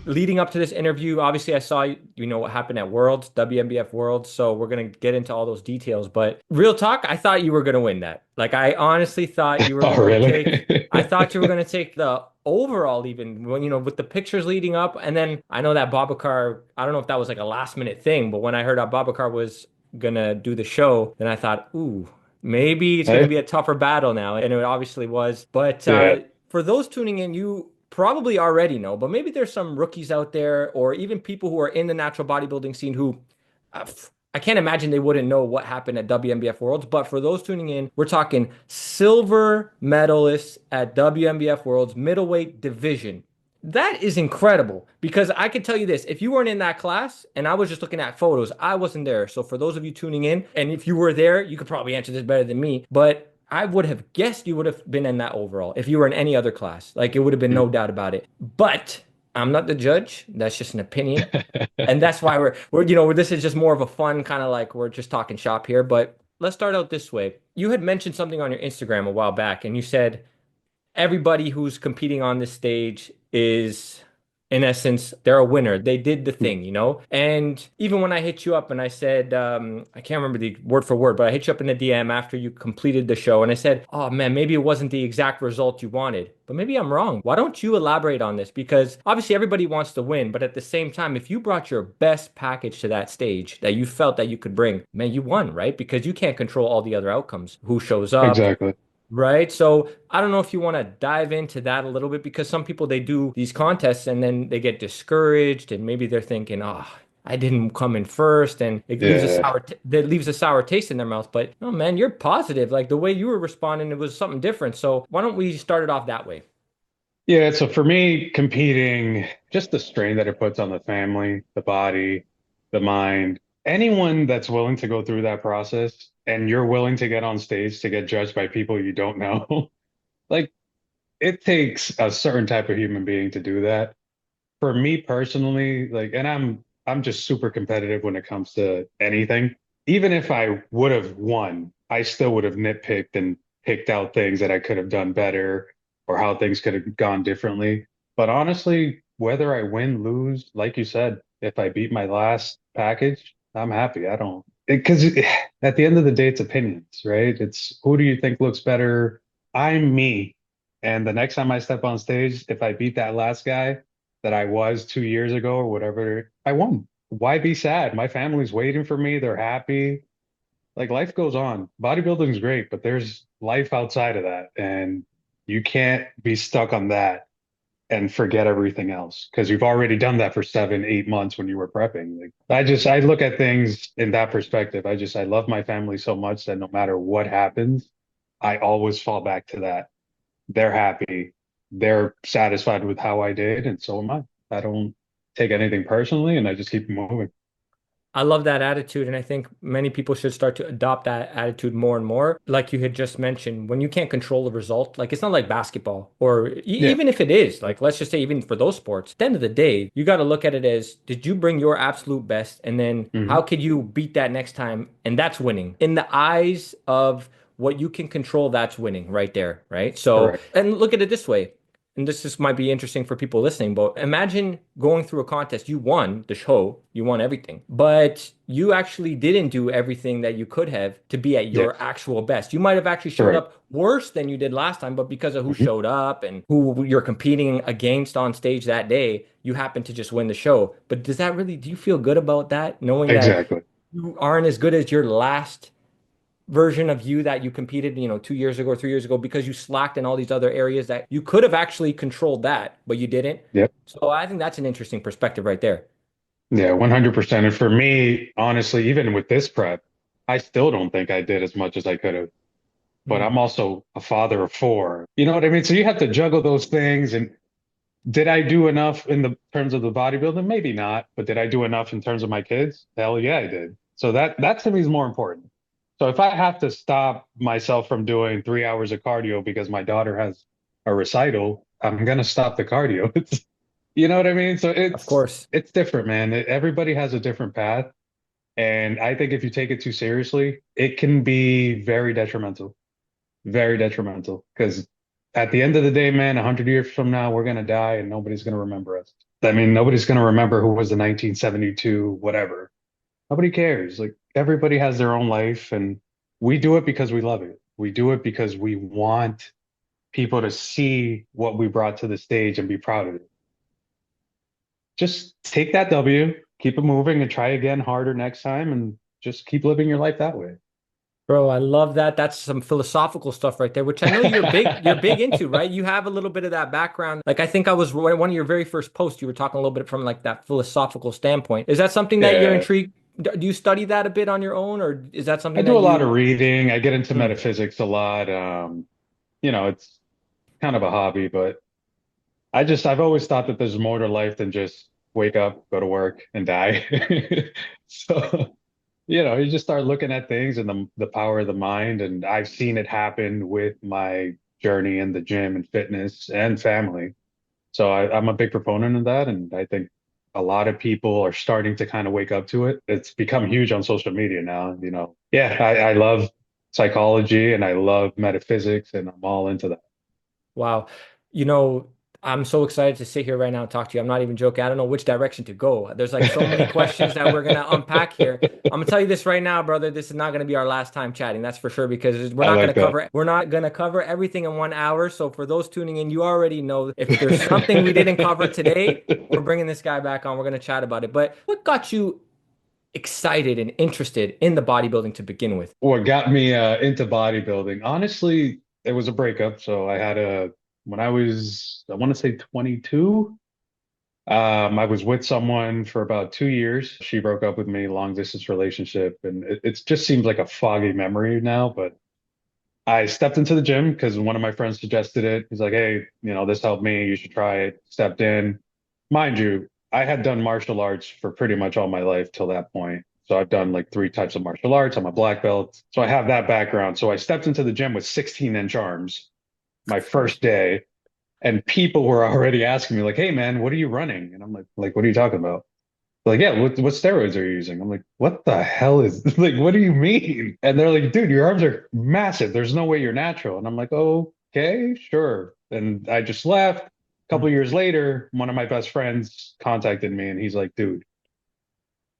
leading up to this interview, obviously I saw what happened at Worlds, WNBF Worlds, so we're gonna get into all those details. But real talk, I thought you were gonna win that. Like I honestly thought you were Oh, gonna take. really? I thought you were gonna take the overall even when with the pictures leading up, and then I know that Babacar. I don't know if that was like a last minute thing, but when I heard that Babacar was gonna do the show, then I thought, ooh, maybe it's gonna Hey? be a tougher battle now, and it obviously was. But Yeah. for those tuning in, you probably already know, but maybe there's some rookies out there or even people who are in the natural bodybuilding scene who uh, I can't imagine they wouldn't know what happened at WNBF Worlds. But for those tuning in, we're talking silver medalists at WNBF Worlds middleweight division. That is incredible because I can tell you this, if you weren't in that class and I was just looking at photos, I wasn't there. So for those of you tuning in, and if you were there, you could probably answer this better than me, but I would have guessed you would have been in that overall if you were in any other class. Like it would have been no doubt about it. But I'm not the judge. That's just an opinion. And that's why this is just more of a fun kind of like we're just talking shop here. But let's start out this way. You had mentioned something on your Instagram a while back, and you said everybody who's competing on this stage is, in essence, they're a winner. They did the thing. And even when I hit you up and I said, I can't remember the word for word, but I hit you up in the DM after you completed the show and I said, oh man, maybe it wasn't the exact result you wanted, but maybe I'm wrong. Why don't you elaborate on this? Because obviously everybody wants to win, but at the same time, if you brought your best package to that stage that you felt that you could bring, man, you won, right? Because you can't control all the other outcomes, who shows up, Exactly. right? So I don't know if you want to dive into that a little bit because some people they do these contests and then they get discouraged and maybe they're thinking, oh, I didn't come in first, and it leaves a Yeah. sour t that leaves a sour taste in their mouth. But no, man, you're positive. Like the way you were responding, it was something different. So why don't we start it off that way? Yeah. So for me, competing, just the strain that it puts on the family, the body, the mind, anyone that's willing to go through that process and you're willing to get on stage to get judged by people you don't know, like it takes a certain type of human being to do that. For me personally, like, and I'm just super competitive when it comes to anything. Even if I would have won, I still would have nitpicked and picked out things that I could have done better or how things could have gone differently. But honestly, whether I win, lose, like you said, if I beat my last package, I'm happy. I don't, because at the end of the day, it's opinions, right? It's who do you think looks better? I'm me. And the next time I step on stage, if I beat that last guy, that I was 2 years ago or whatever, I won. Why be sad? My family's waiting for me. They're happy. Like life goes on. Bodybuilding's great, but there's life outside of that. And you can't be stuck on that and forget everything else because you've already done that for 7, 8 months when you were prepping. Like I look at things in that perspective. I love my family so much that no matter what happens, I always fall back to that. They're happy. They're satisfied with how I did, and so am I. I don't take anything personally, and I just keep moving. I love that attitude, and I think many people should start to adopt that attitude more and more. Like you had just mentioned, when you can't control the result, like it's not like basketball, or Yeah. even if it is, like let's just say, even for those sports, at the end of the day, you got to look at it as did you bring your absolute best, and then how Hmm. could you beat that next time? And that's winning. In the eyes of what you can control, that's winning right there, right? So, Correct. and look at it this way, and this just might be interesting for people listening, but imagine going through a contest. You won the show, you won everything, but you actually didn't do everything that you could have to be at Yeah. your actual best. You might have actually showed Correct. up worse than you did last time, but because of who Hmm. showed up and who you're competing against on stage that day, you happen to just win the show. But do you feel good about that, knowing that Exactly. you aren't as good as your last version of you that you competed, 2 years ago or 3 years ago because you slacked in all these other areas that you could have actually controlled that, but you didn't. Yep. So I think that's an interesting perspective right there. Yeah, 100%. And for me, honestly, even with this prep, I still don't think I did as much as I could have. But Mm. I'm also a father of four. You know what I mean? So you have to juggle those things. And did I do enough in the terms of the bodybuilding? Maybe not, but did I do enough in terms of my kids? Hell yeah, I did. So that to me is more important. So if I have to stop myself from doing 3 hours of cardio because my daughter has a recital, I'm gonna stop the cardio. It's, you know what I mean? So Of it's course. it's different, man. Everybody has a different path, and I think if you take it too seriously, it can be very detrimental. Because at the end of the day, man, 100 years from now, we're gonna die, and nobody's gonna remember us. I mean, nobody's going to remember who was the 1972, whatever. Nobody cares. Like everybody has their own life, and we do it because we love it. We do it because we want people to see what we brought to the stage and be proud of it. Just take that W, keep it moving, and try again harder next time, and just keep living your life that way. Bro, I love that. That's some philosophical stuff right there, which I know you're big into, right? You have a little bit of that background. Like I think I was one of your very first posts, you were talking a little bit from like that philosophical standpoint. Is that something that you're Yeah, intrigued? Do you study that a bit on your own, or is that I something do that a lot of you reading. I get into Hmm. metaphysics a lot. It's kind of a hobby, but I've always thought that there's more to life than just wake up, go to work, and die. So, you just start looking at things and the power of the mind. And I've seen it happen with my journey in the gym and fitness and family. So I'm a big proponent of that. And I think a lot of people are starting to kind of wake up to it. It's become huge on social media now. Yeah, I love psychology and I love metaphysics and I'm all into that. Wow. You know, I'm so excited to sit here right now and talk to you. I'm not even joking. I don't know which direction to go. There's like so many questions that we're gonna unpack here. I'm gonna tell you this right now, brother. This is not gonna be our last time chatting. That's for sure because I like that. we're not gonna cover everything in 1 hour. So for those tuning in, you already know if there's something we didn't cover today, we're bringing this guy back on. We're gonna chat about it. But what got you excited and interested in the bodybuilding to begin with? What got me into bodybuilding? Honestly, it was a breakup. So when I want to say 22. I was with someone for about 2 years. She broke up with me, long distance relationship, and it just seems like a foggy memory now. But I stepped into the gym because one of my friends suggested it. He's like, "Hey, this helped me. You should try it." Stepped in. Mind you, I had done martial arts for pretty much all my life till that point. So I've done like three types of martial arts. I'm a black belt. So I have that background. So I stepped into the gym with 16-inch arms my first day. And people were already asking me, like, "Hey, man, what are you running?" And I'm like, "What are you talking about?" They're like, "Yeah, what steroids are you using?" I'm like, "What the hell is like? What do you mean?" And they're like, "Dude, your arms are massive. There's no way you're natural." And I'm like, "Okay, sure." And I just left. A couple years later, one of my best friends contacted me, and he's like, "Dude,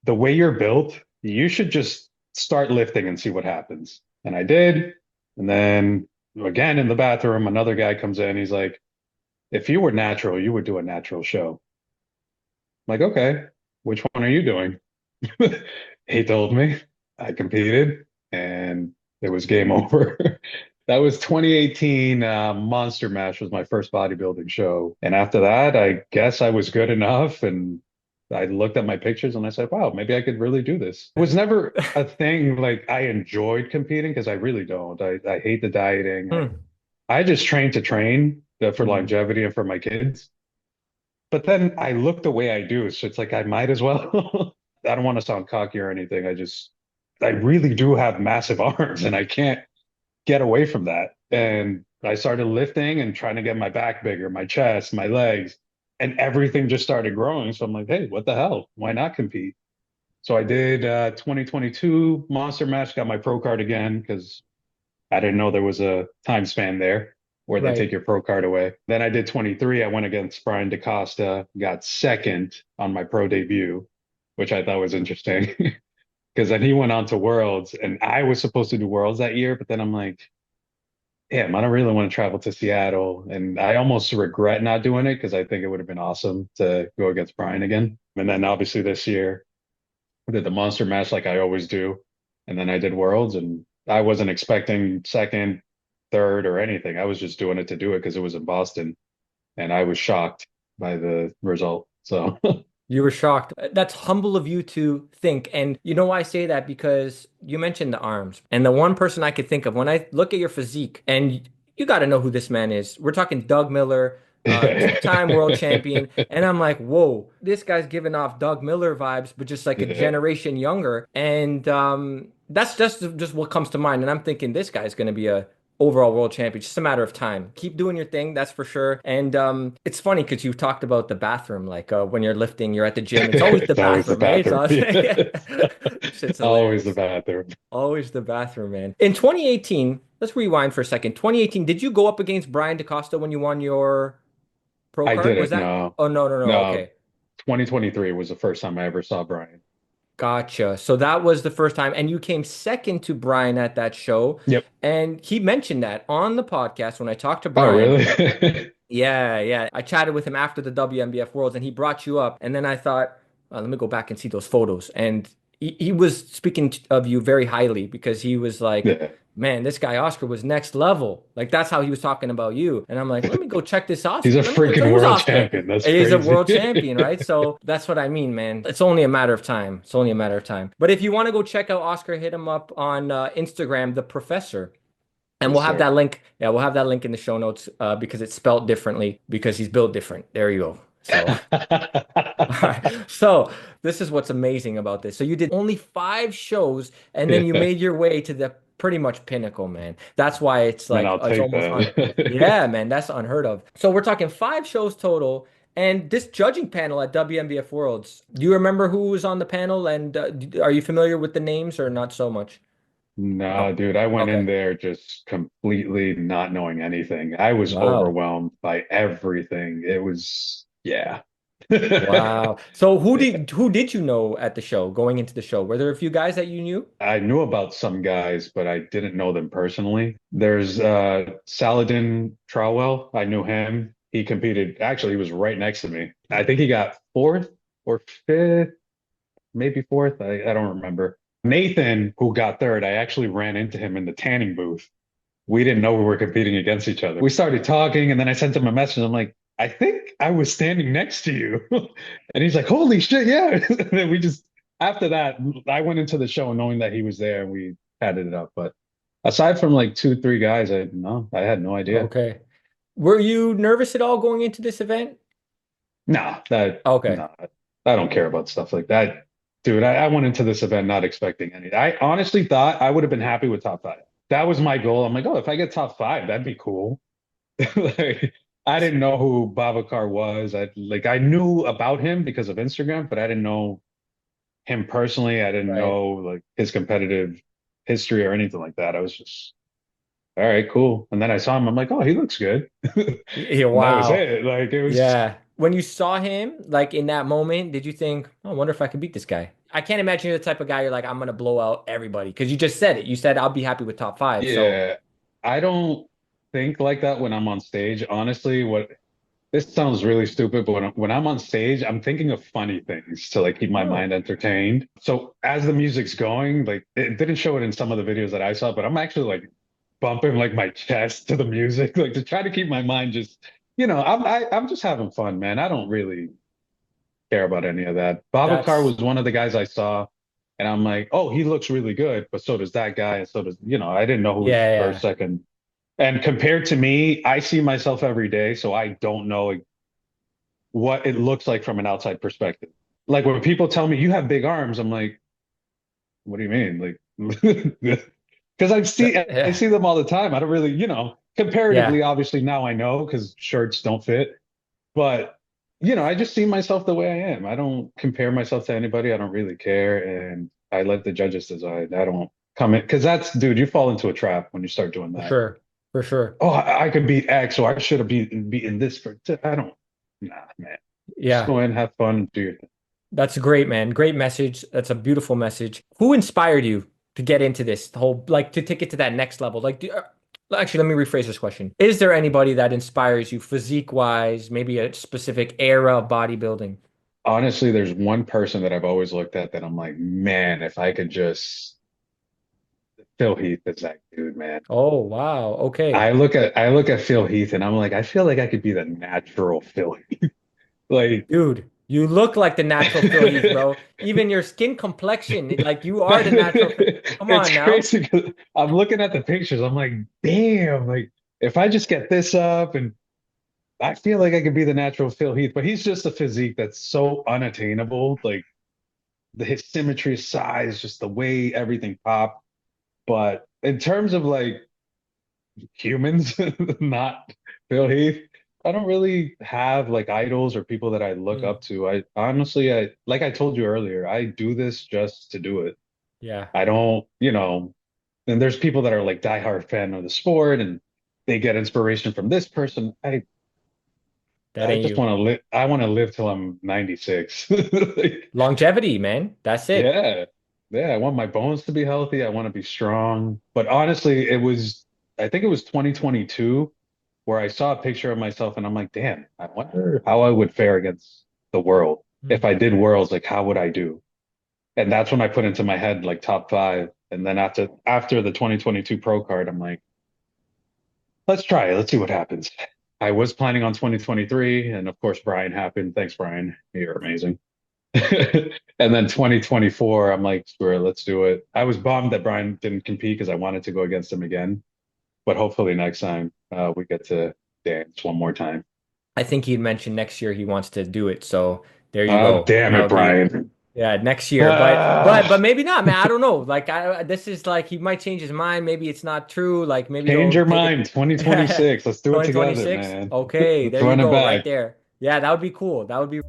the way you're built, you should just start lifting and see what happens." And I did. And then again in the bathroom, another guy comes in. He's like, "If you were natural, you would do a natural show." I'm like, "Okay, which one are you doing?" He told me. I competed and it was game over. That was 2018. Monster Mash was my first bodybuilding show. And after that, I guess I was good enough. And I looked at my pictures and I said, wow, maybe I could really do this. It was never a thing like I enjoyed competing because I really don't. I hate the dieting. Hmm. I just train to train for Hmm. longevity and for my kids. But then I look the way I do, so it's like I might as well. I don't want to sound cocky or anything. I really do have massive arms and I can't get away from that. And I started lifting and trying to get my back bigger, my chest, my legs, and everything just started growing. So I'm like, hey, what the hell? Why not compete? So I did 2022 Monster Match, got my pro card again because I didn't know there was a time span there where they take Right. your pro card away. Then I did 23. I went against Brian Decosta, got second on my pro debut, which I thought was interesting because then he went on to Worlds and I was supposed to do Worlds that year, but then I'm like, damn, I don't really want to travel to Seattle. And I almost regret not doing it because I think it would have been awesome to go against Brian again. And then obviously this year, I did the monster match like I always do. And then I did Worlds and I wasn't expecting second, third, or anything. I was just doing it to do it because it was in Boston. And I was shocked by the result. So You were shocked. That's humble of you to think. And you know why I say that? Because you mentioned the arms. And the one person I could think of when I look at your physique, and you got to know who this man is. We're talking Doug Miller, yeah, two-time world champion. And I'm like, whoa, this guy's giving off Doug Miller vibes, but just like a yeah, generation younger. And that's just what comes to mind. And I'm thinking this guy's going to be a overall world champion. Just a matter of time. Keep doing your thing, that's for sure. And it's funny because you talked about the bathroom, like when you're lifting, you're at the gym. It's always the it's always the bathroom, right? bathroom. So Yeah. shit's Always the hilarious. bathroom. Always the bathroom, man. In 2018, let's rewind for a second. 2018, did you go up against Brian DeCosta when you won your pro I card? Was didn't that? know. Oh no, no, no. No, Okay. 2023 was the first time I ever saw Brian. Gotcha. So that was the first time, and you came second to Brian at that show. Yep. And he mentioned that on the podcast when I talked to Oh, Brian. really? Yeah, yeah. I chatted with him after the WNBF Worlds, and he brought you up. And then I thought, let me go back and see those photos. And he was speaking of you very highly because he was like, Yeah. man, this guy Oscar was next level. Like that's how he was talking about you. And I'm like, let me go check this He's Oscar. a Let me go check freaking who's world Oscar. champion. That's He is a crazy. world champion, right? So that's what I mean, man. It's only a matter of time. It's only a matter of time. But if you want to go check out Oscar, hit him up on Instagram, the professor. And Yes, we'll have sir. that link. Yeah, we'll have that link in the show notes because it's spelled differently because he's built different. There you go. So, all right. So this is what's amazing about this. So you did only 5 shows and then you Yeah. made your way to the pretty much pinnacle, man. That's why it's Man, like I'll it's take almost on. that. Yeah, man, that's unheard of. So we're talking 5 shows total. And this judging panel at WNBF Worlds, do you remember who was on the panel? And are you familiar with the names or not so much? Nah, No. dude, I went in Okay. there just completely not knowing anything. I was Wow. overwhelmed by everything. It was, yeah. Wow. So Yeah. who did you know at the show going into the show? Were there a few guys that you knew? I knew about some guys, but I didn't know them personally. There's Saladin Trowell. I knew him. He competed. Actually, he was right next to me. I think he got fourth or fifth, maybe fourth. I don't remember. Nathan, who got third, I actually ran into him in the tanning booth. We didn't know we were competing against each other. We started talking, and then I sent him a message. I'm like, I think I was standing next to you. And he's like, holy shit, yeah. And then we just, after that, I went into the show knowing that he was there and we padded it up. But aside from like two, three guys, I had no idea. Okay. Were you nervous at all going into this event? Okay. No, I don't care about stuff like that. Dude, I went into this event not expecting any. I honestly thought I would have been happy with top five. That was my goal. I'm like, oh, if I get top five, that'd be cool. Like, I didn't know who Babacar was. I knew about him because of Instagram, but I didn't know him personally. I didn't Right. know like his competitive history or anything like that. I was just, all right, cool. And then I saw him. I'm like, oh, he looks good. Yeah, And that was wow. it. Like it was, Yeah. When you saw him, like in that moment, did you think, oh, I wonder if I could beat this guy? I can't imagine you're the type of guy you're like, I'm gonna blow out everybody. Because you just said it. You said I'll be happy with top five. So yeah. I don't think like that when I'm on stage. Honestly, what this sounds really stupid, but when I'm on stage, I'm thinking of funny things to like keep my oh, mind entertained. So as the music's going, like it didn't show it in some of the videos that I saw, but I'm actually like bumping like my chest to the music, like to try to keep my mind just, I'm just having fun, man. I don't really care about any of that. Babacar that's was one of the guys I saw, and I'm like, oh, he looks really good, but so does that guy, and so does, I didn't know who was yeah, first, yeah. second. And compared to me, I see myself every day, so I don't know like, what it looks like from an outside perspective. Like when people tell me you have big arms, I'm like, what do you mean? Like, because I Yeah. see them all the time. I don't really, Yeah. comparatively, obviously now I know because shirts don't fit, but I just see myself the way I am. I don't compare myself to anybody. I don't really care, and I let the judges decide. I don't come in because dude, you fall into a trap when you start doing For that. sure. For sure. Oh, I could beat X, or I should have beaten this for. I don't. Nah, man. Just Yeah. go in, have fun, do your thing. That's great, man. Great message. That's a beautiful message. Who inspired you to get into this the whole, like, to take it to that next level? Like, actually, let me rephrase this question. Is there anybody that inspires you physique wise, maybe a specific era of bodybuilding? Honestly, there's one person that I've always looked at that I'm like, man, if I could just Phil Heath is that dude, man. Oh, wow. Okay. I look at Phil Heath and I'm like, I feel like I could be the natural Phil Heath. Like Dude, you look like the natural Phil Heath, bro. Even your skin complexion, like you are the natural. Come it's on now. crazy 'cause I'm looking at the pictures. I'm like, damn, like if I just get this up and I feel like I could be the natural Phil Heath, but he's just a physique that's so unattainable. Like his symmetry, size, just the way everything popped. But in terms of like humans, not Phil Heath, I don't really have like idols or people that I look Mm, up to. I honestly, like I told you earlier, I do this just to do it. yeah. I don't, and there's people that are like diehard fan of the sport and they get inspiration from this person. That I ain't just you. want to live. I want to live till I'm 96. Like, Longevity, man. That's it. yeah. Yeah. I want my bones to be healthy. I want to be strong. But honestly, I think it was 2022 where I saw a picture of myself and I'm like, damn, I wonder how I would fare against the world. If I did worlds, like, how would I do? And that's when I put into my head like top five. And then after the 2022 pro card, I'm like, let's try it. Let's see what happens. I was planning on 2023, and of course, Brian happened. Thanks, Brian. You're amazing. And then 2024, I'm like, screw it, let's do it. I was bummed that Brian didn't compete because I wanted to go against him again. But hopefully next time we get to dance one more time. I think he'd mentioned next year he wants to do it. So there you Oh, go. damn That it, would be Brian. yeah, next year. But Ah, maybe not, man. I don't know. Like this is like he might change his mind. Maybe it's not true. Like maybe change he'll your take mind. it 2026. Let's do it together, 2026. man. Okay, Let's there you run it go, right back. there. Yeah, that would be cool. That would be